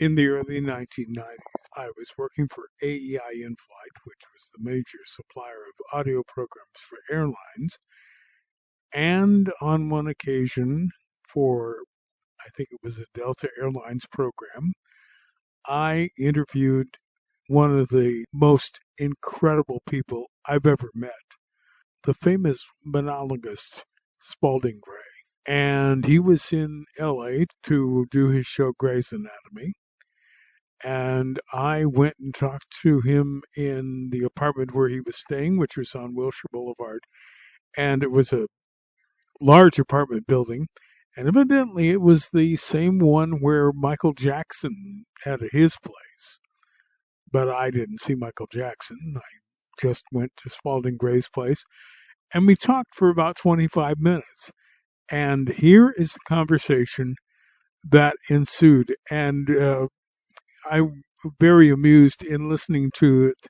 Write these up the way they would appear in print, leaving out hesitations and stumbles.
In the early 1990s, I was working for AEI In-Flight, which was the major supplier of audio programs for airlines, and on one occasion for, I think it was a Delta Airlines program, I interviewed one of the most incredible people I've ever met, the famous monologuist Spalding Gray. And he was in LA to do his show Gray's Anatomy. And I went and talked to him in the apartment where he was staying, which was on Wilshire Boulevard. And it was a large apartment building. And evidently, it was the same one where Michael Jackson had his place. But I didn't see Michael Jackson. I just went to Spalding Gray's place. And we talked for about 25 minutes. And here is the conversation that ensued. And I'm very amused in listening to it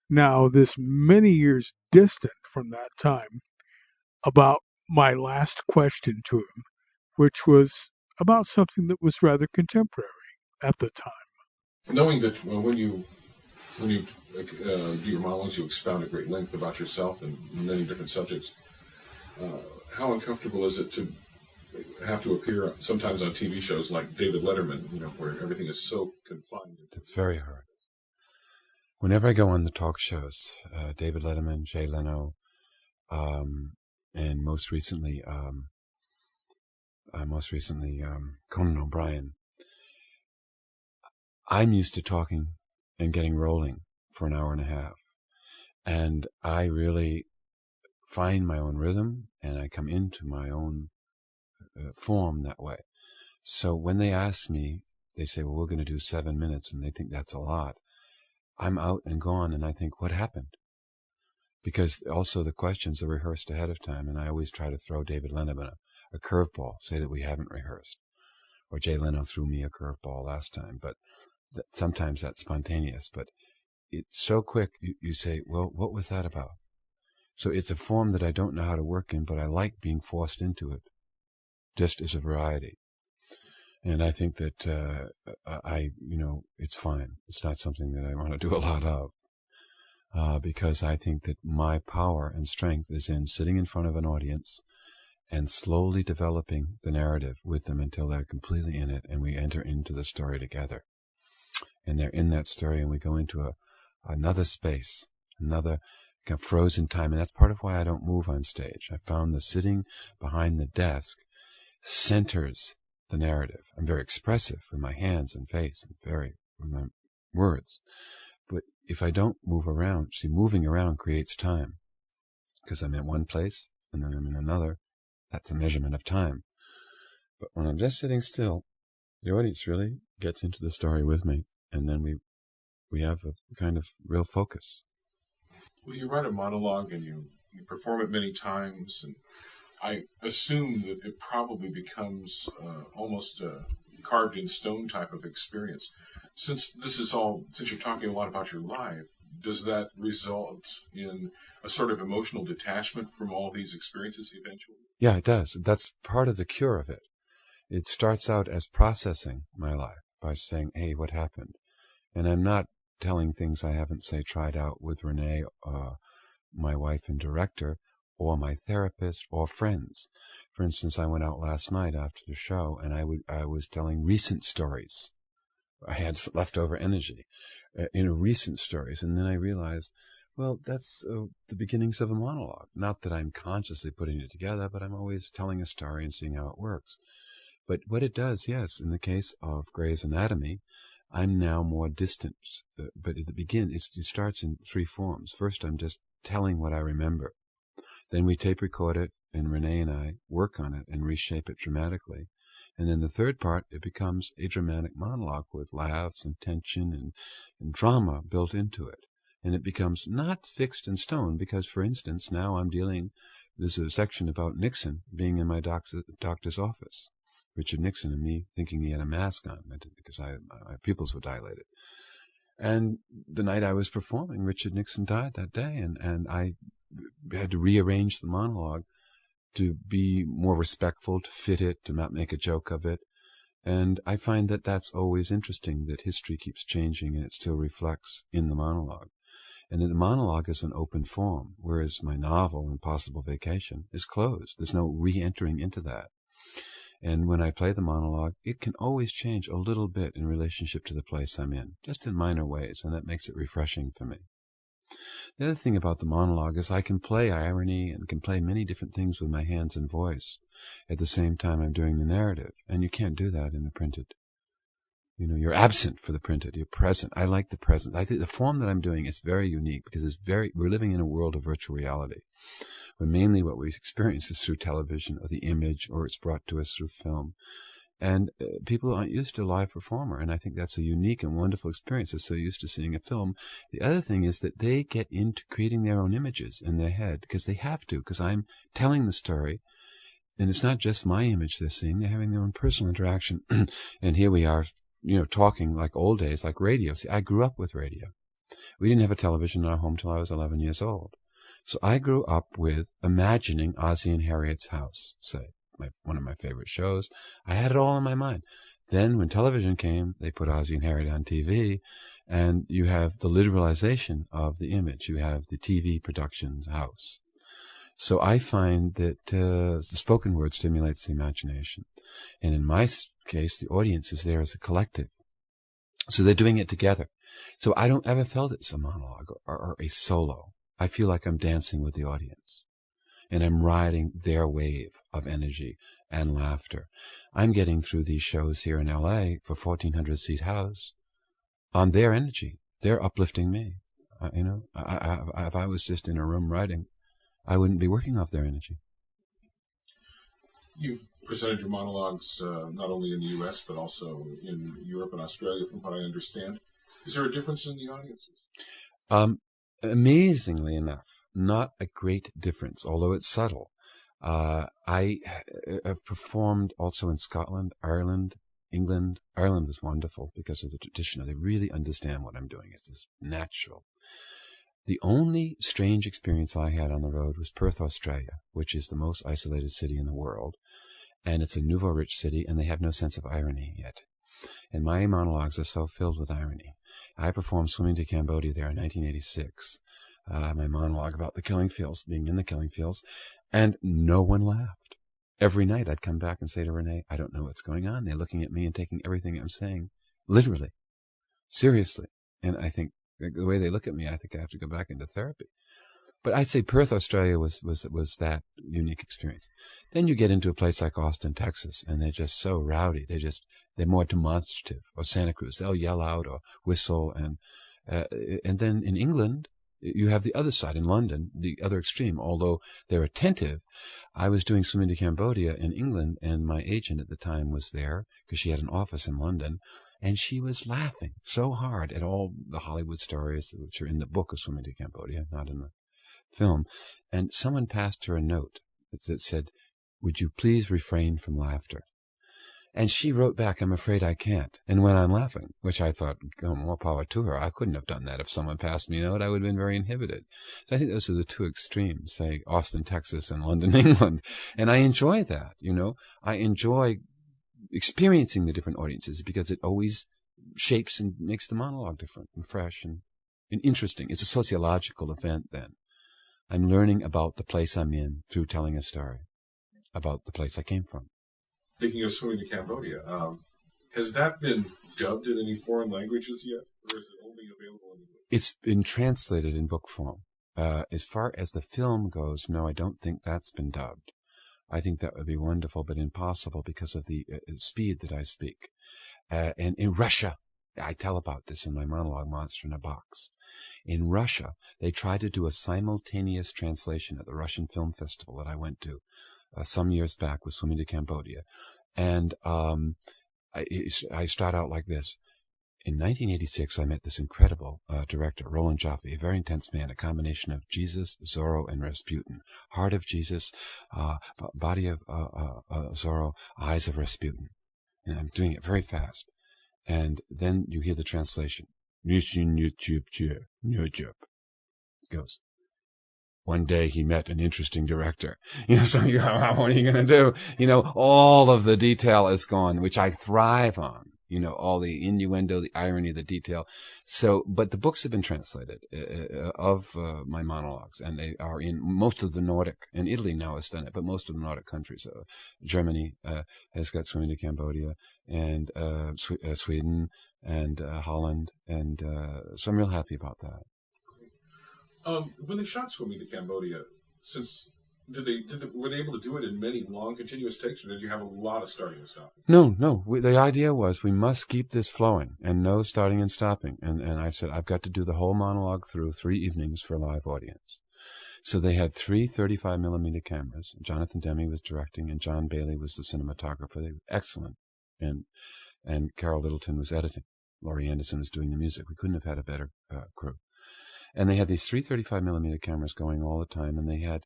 now, this many years distant from that time, about my last question to him, which was about something that was rather contemporary at the time. Knowing that when you do your monologues, you expound at great length about yourself and many different subjects. How uncomfortable is it to have to appear sometimes on TV shows like David Letterman, where everything is so confined? It's very hard. Whenever I go on the talk shows, David Letterman, Jay Leno, and most recently Conan O'Brien, I'm used to talking and getting rolling for an hour and a half. And I really find my own rhythm, and I come into my own form that way. So when they ask me, they say, well, we're going to do 7 minutes, and they think that's a lot. I'm out and gone, and I think, what happened? Because also the questions are rehearsed ahead of time, and I always try to throw David Letterman a curveball, say that we haven't rehearsed. Or Jay Leno threw me a curveball last time, but sometimes that's spontaneous. But it's so quick, you say, well, what was that about? So it's a form that I don't know how to work in, but I like being forced into it, just as a variety. And I think that it's fine. It's not something that I want to do a lot of, because I think that my power and strength is in sitting in front of an audience and slowly developing the narrative with them until they're completely in it, and we enter into the story together. And they're in that story, and we go into another space, another kind of frozen time. And that's part of why I don't move on stage. I found the sitting behind the desk centers the narrative. I'm very expressive with my hands and face and with my words. But if I don't move around, moving around creates time, because I'm in one place and then I'm in another. That's a measurement of time. But when I'm just sitting still, the audience really gets into the story with me, and then we have a kind of real focus. Well, you write a monologue and you perform it many times, and I assume that it probably becomes almost a carved in stone type of experience. Since you're talking a lot about your life, does that result in a sort of emotional detachment from all these experiences eventually? Yeah, it does. That's part of the cure of it. It starts out as processing my life by saying, hey, what happened? And I'm not telling things I haven't, say, tried out with Renee, my wife and director, or my therapist, or friends. For instance, I went out last night after the show, and I was telling recent stories. I had leftover energy in recent stories, and then I realized, well, that's the beginnings of a monologue. Not that I'm consciously putting it together, but I'm always telling a story and seeing how it works. But what it does, yes, in the case of Gray's Anatomy, I'm now more distant. But at the beginning, it starts in three forms. First, I'm just telling what I remember. Then we tape record it, and Renee and I work on it and reshape it dramatically. And then the third part, it becomes a dramatic monologue with laughs and tension and drama built into it. And it becomes not fixed in stone, because, for instance, now there's a section about Nixon being in my doctor's office. Richard Nixon and me thinking he had a mask on because my pupils were dilated. And the night I was performing, Richard Nixon died that day, and I had to rearrange the monologue to be more respectful, to fit it, to not make a joke of it. And I find that that's always interesting, that history keeps changing and it still reflects in the monologue. And the monologue is an open form, whereas my novel, Impossible Vacation, is closed. There's no re-entering into that. And when I play the monologue, it can always change a little bit in relationship to the place I'm in, just in minor ways, and that makes it refreshing for me. The other thing about the monologue is I can play irony and can play many different things with my hands and voice at the same time I'm doing the narrative, and you can't do that in the printed. You know, you're absent for the printed. You're present. I like the present. I think the form that I'm doing is very unique because we're living in a world of virtual reality, where mainly what we experience is through television or the image, or it's brought to us through film. And people aren't used to live performer, and I think that's a unique and wonderful experience. They're so used to seeing a film. The other thing is that they get into creating their own images in their head because they have to, because I'm telling the story. And it's not just my image they're seeing. They're having their own personal interaction. And here we are, talking like old days, like radio. See, I grew up with radio. We didn't have a television in our home till I was 11 years old. So I grew up with imagining Ozzie and Harriet's house, say, one of my favorite shows. I had it all in my mind. Then when television came, they put Ozzie and Harriet on TV, and you have the literalization of the image. You have the TV production's house. So I find that the spoken word stimulates the imagination. And in my case, the audience is there as a collective. So they're doing it together. So I don't ever felt it's a monologue or a solo. I feel like I'm dancing with the audience. And I'm riding their wave of energy and laughter. I'm getting through these shows here in LA for 1,400-seat house on their energy. They're uplifting me. If I was just in a room writing, I wouldn't be working off their energy. You've presented your monologues not only in the U.S., but also in Europe and Australia, from what I understand. Is there a difference in the audiences? Amazingly enough, not a great difference, although it's subtle. I have performed also in Scotland, Ireland, England. Ireland was wonderful because of the tradition. They really understand what I'm doing. It's just natural. The only strange experience I had on the road was Perth, Australia, which is the most isolated city in the world. And it's a nouveau-rich city, and they have no sense of irony yet. And my monologues are so filled with irony. I performed Swimming to Cambodia there in 1986. My monologue about the killing fields, being in the killing fields, and no one laughed. Every night I'd come back and say to Renee, I don't know what's going on. They're looking at me and taking everything I'm saying literally, seriously. And I think the way they look at me, I think I have to go back into therapy. But I'd say Perth, Australia was that unique experience. Then you get into a place like Austin, Texas, and they're just so rowdy. They're more demonstrative. Or Santa Cruz, they'll yell out or whistle. And then in England, you have the other side. In London, the other extreme. Although they're attentive, I was doing Swimming to Cambodia in England, and my agent at the time was there because she had an office in London. And she was laughing so hard at all the Hollywood stories, which are in the book of Swimming to Cambodia, not in the film. And someone passed her a note that said, would you please refrain from laughter? And she wrote back, I'm afraid I can't, and went on laughing, which I thought, oh, more power to her. I couldn't have done that if someone passed me a note. I would have been very inhibited. So I think those are the two extremes, say Austin, Texas, and London, England. And I enjoy that, I enjoy experiencing the different audiences because it always shapes and makes the monologue different and fresh and interesting. It's a sociological event then. I'm learning about the place I'm in through telling a story about the place I came from. Speaking of Swimming to Cambodia, has that been dubbed in any foreign languages yet, or is it only available in English? It's been translated in book form. As far as the film goes, no, I don't think that's been dubbed. I think that would be wonderful, but impossible because of the speed that I speak. And in Russia, I tell about this in my monologue, Monster in a Box. In Russia, they tried to do a simultaneous translation at the Russian Film Festival that I went to some years back with Swimming to Cambodia. And I start out like this. In 1986, I met this incredible director, Roland Joffe, a very intense man, a combination of Jesus, Zorro, and Rasputin. Heart of Jesus, body of Zorro, eyes of Rasputin. And I'm doing it very fast. And then you hear the translation. It goes, one day he met an interesting director. So what are you going to do? All of the detail is gone, which I thrive on. All the innuendo, the irony, the detail. So, but the books have been translated of my monologues, and they are in most of the Nordic, and Italy now has done it, but most of the Nordic countries. Germany has got Swimming to Cambodia, and Sweden, and Holland, and so I'm real happy about that. When they shot Swimming to Cambodia, were they able to do it in many long continuous takes, or did you have a lot of starting and stopping? No. The idea was we must keep this flowing and no starting and stopping. And I said, I've got to do the whole monologue through 3 evenings for a live audience. So they had 3 35mm cameras. Jonathan Demme was directing, and John Bailey was the cinematographer. They were excellent. And Carol Littleton was editing. Laurie Anderson was doing the music. We couldn't have had a better crew. And they had these 3 35mm cameras going all the time, and they had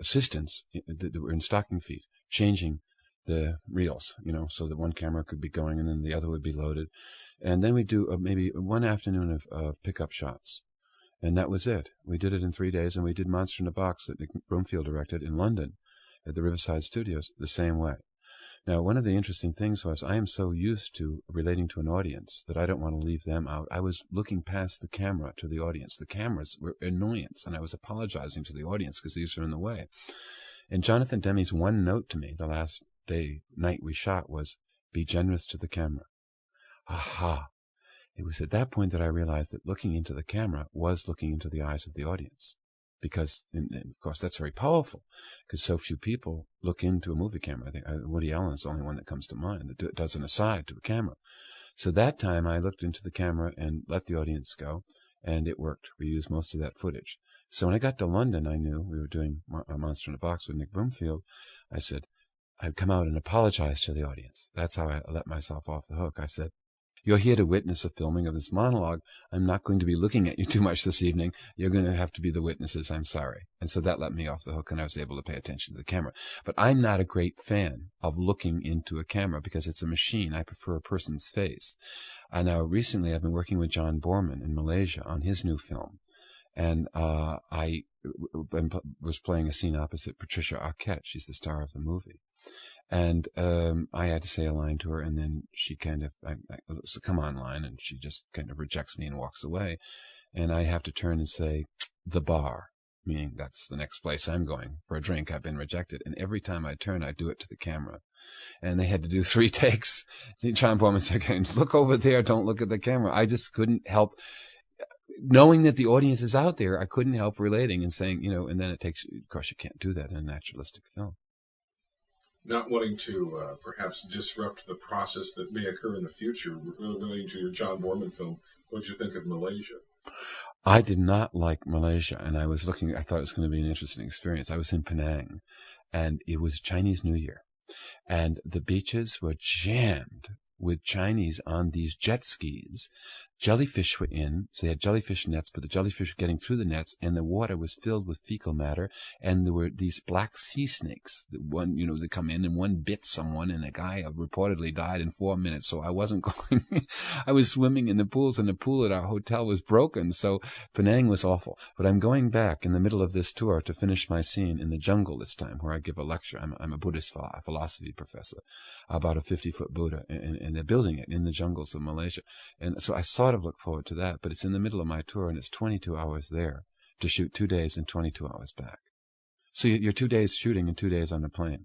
assistants that were in stocking feet changing the reels, so that one camera could be going and then the other would be loaded. And then we'd do maybe one afternoon of pickup shots. And that was it. We did it in 3 days, and we did Monster in a Box that Nick Broomfield directed in London at the Riverside Studios the same way. Now, one of the interesting things was I am so used to relating to an audience that I don't want to leave them out. I was looking past the camera to the audience. The cameras were annoyance, and I was apologizing to the audience because these were in the way. And Jonathan Demme's one note to me the last night we shot was, be generous to the camera. Aha! It was at that point that I realized that looking into the camera was looking into the eyes of the audience. Because, and of course, that's very powerful, because so few people look into a movie camera. I think Woody Allen is the only one that comes to mind that does an aside to a camera. So that time I looked into the camera and let the audience go, and it worked. We used most of that footage. So when I got to London, I knew we were doing a Monster in a Box with Nick Broomfield. I said, I'd come out and apologize to the audience. That's how I let myself off the hook. I said, you're here to witness a filming of this monologue. I'm not going to be looking at you too much this evening. You're going to have to be the witnesses. I'm sorry. And so that let me off the hook, and I was able to pay attention to the camera. But I'm not a great fan of looking into a camera because it's a machine. I prefer a person's face. Now, recently I've been working with John Borman in Malaysia on his new film. And I was playing a scene opposite Patricia Arquette. She's the star of the movie. And I had to say a line to her, and then she kind of, I come on line, and she just kind of rejects me and walks away. And I have to turn and say, the bar, meaning that's the next place I'm going for a drink. I've been rejected. And every time I turn, I do it to the camera. And they had to do 3 takes. John Borman said, look over there, don't look at the camera. I just couldn't help. Knowing that the audience is out there, I couldn't help relating and saying, and then it takes, of course, you can't do that in a naturalistic film. Not wanting to perhaps disrupt the process that may occur in the future relating to your John Borman film, what did you think of Malaysia? I did not like Malaysia, and I thought it was going to be an interesting experience. I was in Penang, and it was Chinese New Year, and the beaches were jammed with Chinese on these jet skis. Jellyfish were in, so they had jellyfish nets, but the jellyfish were getting through the nets, and the water was filled with fecal matter, and there were these black sea snakes. They come in, and one bit someone, and a guy reportedly died in 4 minutes, so I wasn't going. I was swimming in the pools, and the pool at our hotel was broken, so Penang was awful. But I'm going back in the middle of this tour to finish my scene in the jungle this time, where I give a lecture. I'm a Buddhist philosophy professor about a 50-foot Buddha, and they're building it in the jungles of Malaysia. And so I sort of look forward to that, but it's in the middle of my tour, and it's 22 hours there to shoot 2 days and 22 hours back. So you're 2 days shooting and 2 days on a plane.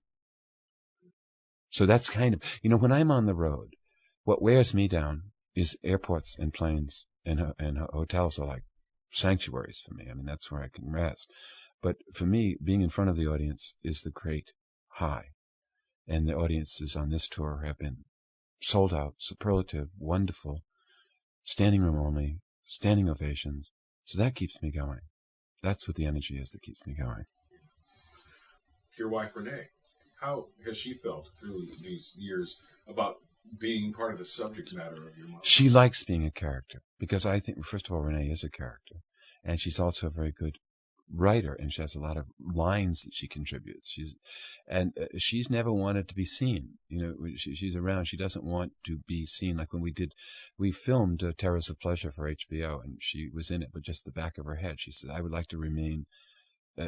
So that's kind of, when I'm on the road, what wears me down is airports and planes, and hotels are like sanctuaries for me. I mean, that's where I can rest. But for me, being in front of the audience is the great high. And the audiences on this tour have been sold out, superlative, wonderful, standing room only, standing ovations. So that keeps me going. That's what the energy is that keeps me going. Your wife, Renee, how has she felt through these years about being part of the subject matter of your monologue? She likes being a character, because I think, first of all, Renee is a character. And she's also a very good writer, and she has a lot of lines that she contributes. She's never wanted to be seen. You know, she's around. She doesn't want to be seen. Like when we filmed Terrace of Pleasure for HBO, and she was in it, but just the back of her head. She said, "I would like to remain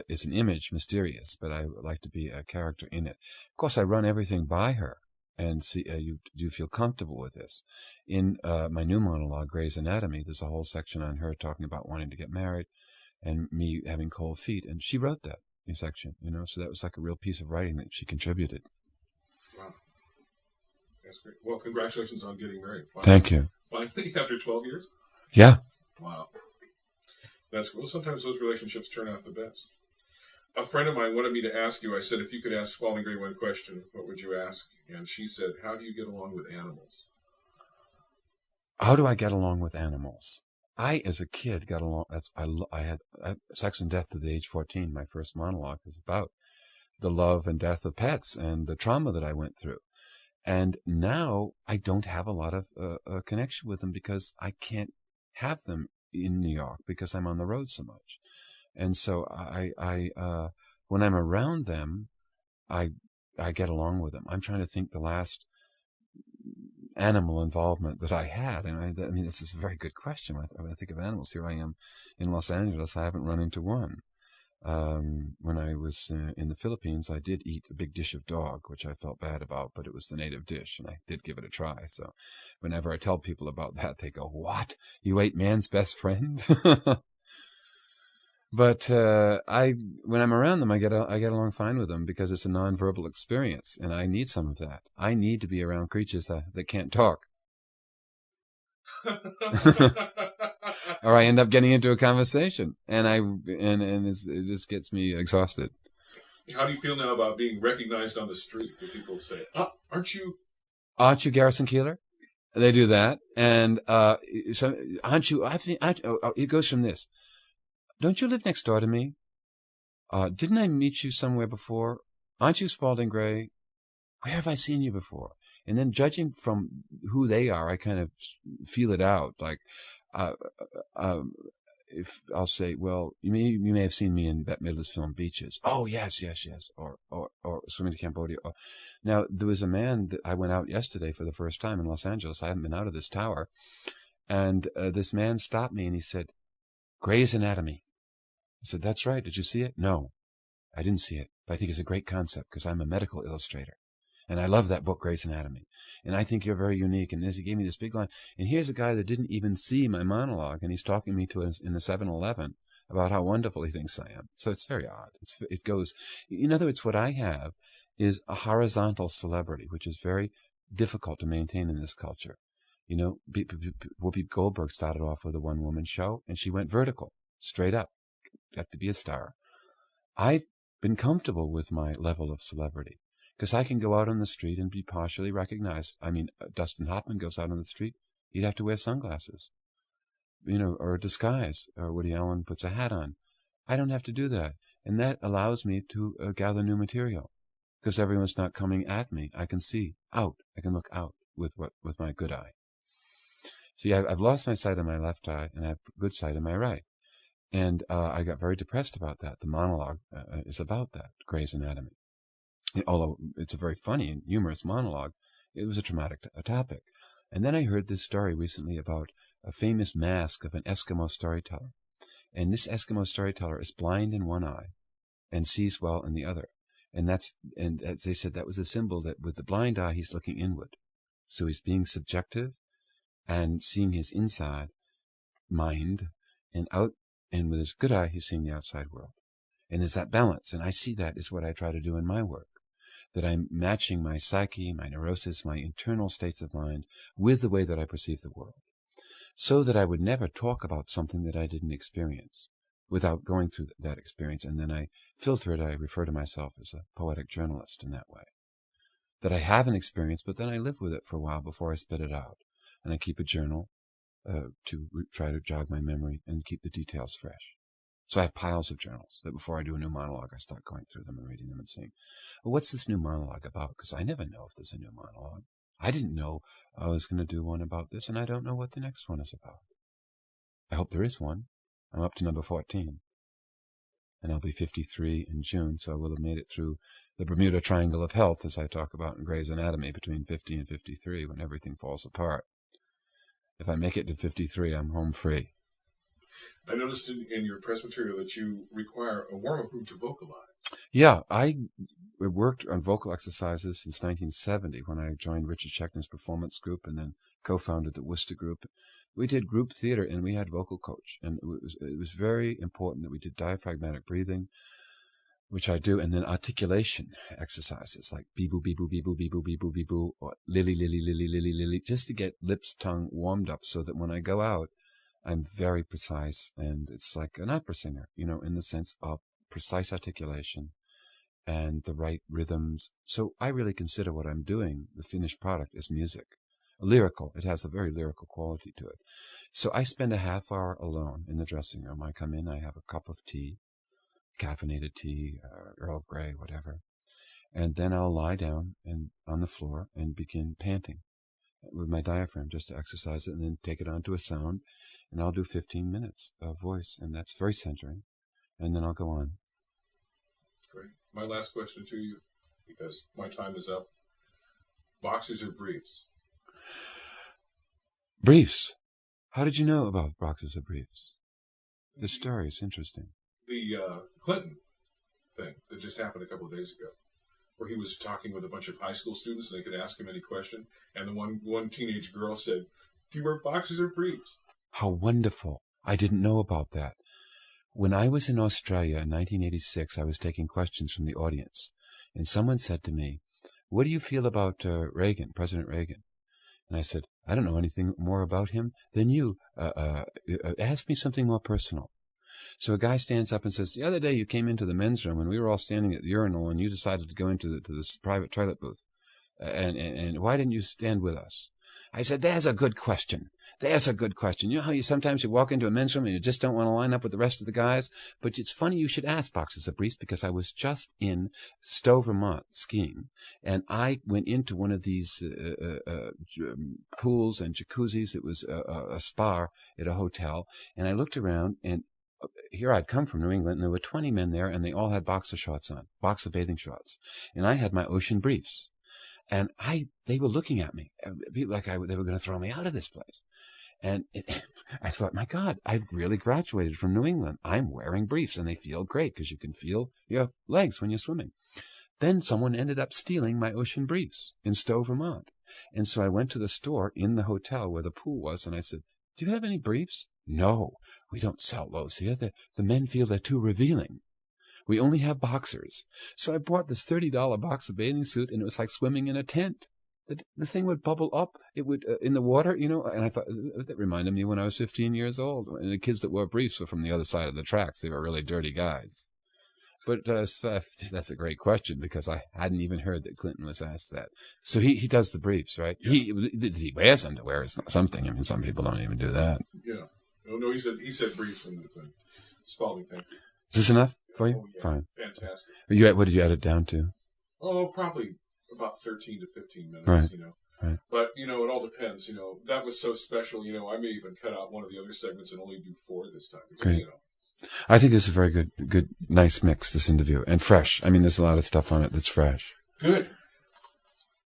as an image, mysterious, but I would like to be a character in it." Of course, I run everything by her and see, do you feel comfortable with this? In my new monologue, Gray's Anatomy, there's a whole section on her talking about wanting to get married and me having cold feet. And she wrote that section, you know, so that was like a real piece of writing that she contributed. Wow. That's great. Well, congratulations on getting married. Finally. Thank you. Finally, after 12 years? Yeah. Wow. That's cool. Sometimes those relationships turn out the best. A friend of mine wanted me to ask you, I said, if you could ask Spalding Gray one question, what would you ask? And she said, how do you get along with animals? How do I get along with animals? I, as a kid, got along. I had Sex and Death at the age 14. My first monologue was about the love and death of pets and the trauma that I went through. And now I don't have a lot of connection with them because I can't have them in New York because I'm on the road so much. And so I when I'm around them, I get along with them. I'm trying to think the last animal involvement that I had. And I mean, this is a very good question. When I think of animals, here I am in Los Angeles. I haven't run into one. When I was in the Philippines, I did eat a big dish of dog, which I felt bad about, but it was the native dish, and I did give it a try. So whenever I tell people about that, they go, "What? You ate man's best friend?" But when I'm around them, I get along fine with them because it's a nonverbal experience, and I need some of that. I need to be around creatures that can't talk, or I end up getting into a conversation, and it just gets me exhausted. How do you feel now about being recognized on the street? Do people say, "Aren't you Garrison Keillor?" They do that, and so aren't you? It goes from this. Don't you live next door to me? Didn't I meet you somewhere before? Aren't you Spalding Gray? Where have I seen you before? And then judging from who they are, I kind of feel it out. Like, if I'll say, well, you may have seen me in Bette Midler's film Beaches. Oh, yes. Or Swimming to Cambodia. Now, there was a man that I went out yesterday for the first time in Los Angeles. I haven't been out of this tower. And this man stopped me and he said, "Gray's Anatomy." I said, "That's right. Did you see it?" "No, I didn't see it, but I think it's a great concept because I'm a medical illustrator. And I love that book, Gray's Anatomy. And I think you're very unique." And he gave me this big line. And here's a guy that didn't even see my monologue, and he's talking me to in the 7-Eleven about how wonderful he thinks I am. So it's very odd. It goes, in other words, what I have is a horizontal celebrity, which is very difficult to maintain in this culture. You know, Whoopi Goldberg started off with a one-woman show, and she went vertical, straight up. Got to be a star. I've been comfortable with my level of celebrity because I can go out on the street and be partially recognized. I mean, Dustin Hoffman goes out on the street, he'd have to wear sunglasses, or a disguise, or Woody Allen puts a hat on. I don't have to do that. And that allows me to gather new material because everyone's not coming at me. I can see out. I can look out with my good eye. See, I've lost my sight in my left eye and I have good sight in my right. And I got very depressed about that. The monologue is about that, Gray's Anatomy. Although it's a very funny and humorous monologue, it was a traumatic topic. And then I heard this story recently about a famous mask of an Eskimo storyteller. And this Eskimo storyteller is blind in one eye and sees well in the other. And as they said, that was a symbol that with the blind eye, he's looking inward. So he's being subjective and seeing his inside mind and out. And with his good eye, he's seeing the outside world. And there's that balance. And I see that is what I try to do in my work, that I'm matching my psyche, my neurosis, my internal states of mind with the way that I perceive the world, so that I would never talk about something that I didn't experience without going through that experience. And then I filter it. I refer to myself as a poetic journalist in that way, that I have an experience, but then I live with it for a while before I spit it out. And I keep a journal to try to jog my memory and keep the details fresh. So I have piles of journals that before I do a new monologue, I start going through them and reading them and saying, well, what's this new monologue about? Because I never know if there's a new monologue. I didn't know I was going to do one about this, and I don't know what the next one is about. I hope there is one. I'm up to number 14. and I'll be 53 in June, so I will have made it through the Bermuda Triangle of Health, as I talk about in Gray's Anatomy, between 50 and 53, when everything falls apart. If I make it to 53, I'm home free. I noticed in your press material that you require a warm-up group to vocalize. Yeah, I worked on vocal exercises since 1970 when I joined Richard Scheckner's performance group and then co-founded the Worcester group. We did group theater and we had vocal coach, and it was very important that we did diaphragmatic breathing, which I do, and then articulation exercises like bee-boo, bee-boo, bee-boo, bee-boo, bee-boo, bee-boo, or lily, lily, lily, lily, lily, just to get lips, tongue warmed up so that when I go out, I'm very precise, and it's like an opera singer, in the sense of precise articulation and the right rhythms. So I really consider what I'm doing, the finished product, as music. Lyrical. It has a very lyrical quality to it. So I spend a half hour alone in the dressing room. I come in, I have a cup of tea, caffeinated tea, Earl Grey, whatever. And then I'll lie down on the floor and begin panting with my diaphragm just to exercise it, and then take it onto a sound. And I'll do 15 minutes of voice, and that's very centering. And then I'll go on. Great. My last question to you, because my time is up. Boxers or briefs? Briefs. How did you know about boxers or briefs? The story is interesting. The Clinton thing that just happened a couple of days ago, where he was talking with a bunch of high school students and they could ask him any question, and the one teenage girl said, "Do you wear boxers or briefs?" How wonderful. I didn't know about that. When I was in Australia in 1986, I was taking questions from the audience, and someone said to me, "What do you feel about Reagan, President Reagan?" And I said, "I don't know anything more about him than you. Ask me something more personal." So a guy stands up and says, "The other day you came into the men's room and we were all standing at the urinal and you decided to go into this private toilet booth. And why didn't you stand with us?" I said, "There's a good question. There's a good question. You know how sometimes you walk into a men's room and you just don't want to line up with the rest of the guys? But it's funny you should ask boxers or briefs, because I was just in Stowe, Vermont skiing, and I went into one of these pools and jacuzzis. It was a spa at a hotel, and I looked around, and here I'd come from New England, and there were 20 men there, and they all had boxer shorts on, boxer bathing shorts, and I had my ocean briefs. And they were looking at me like they were going to throw me out of this place. And I thought, my God, I've really graduated from New England. I'm wearing briefs, and they feel great because you can feel your legs when you're swimming. Then someone ended up stealing my ocean briefs in Stowe, Vermont. And so I went to the store in the hotel where the pool was, and I said, "Do you have any briefs?" "No, we don't sell those here. The men feel they're too revealing. We only have boxers." So I bought this $30 boxer bathing suit, and it was like swimming in a tent. The thing would bubble up. It would in the water, and I thought that reminded me when I was 15 years old. And the kids that wore briefs were from the other side of the tracks. They were really dirty guys. But so that's a great question, because I hadn't even heard that Clinton was asked that. So he does the briefs, right? Yeah. He wears underwear. It's not something. I mean, some people don't even do that. Yeah. No, he said briefs in the thing. Spalding, thank you. Is this enough for you? Oh, yeah. Fine. Fantastic. What did you add it down to? Oh, probably about 13 to 15 minutes, Right. Right. But, it all depends, That was so special, I may even cut out one of the other segments and only do 4 this time. Great. I think it's a very good, nice mix, this interview. And fresh. I mean, there's a lot of stuff on it that's fresh. Good.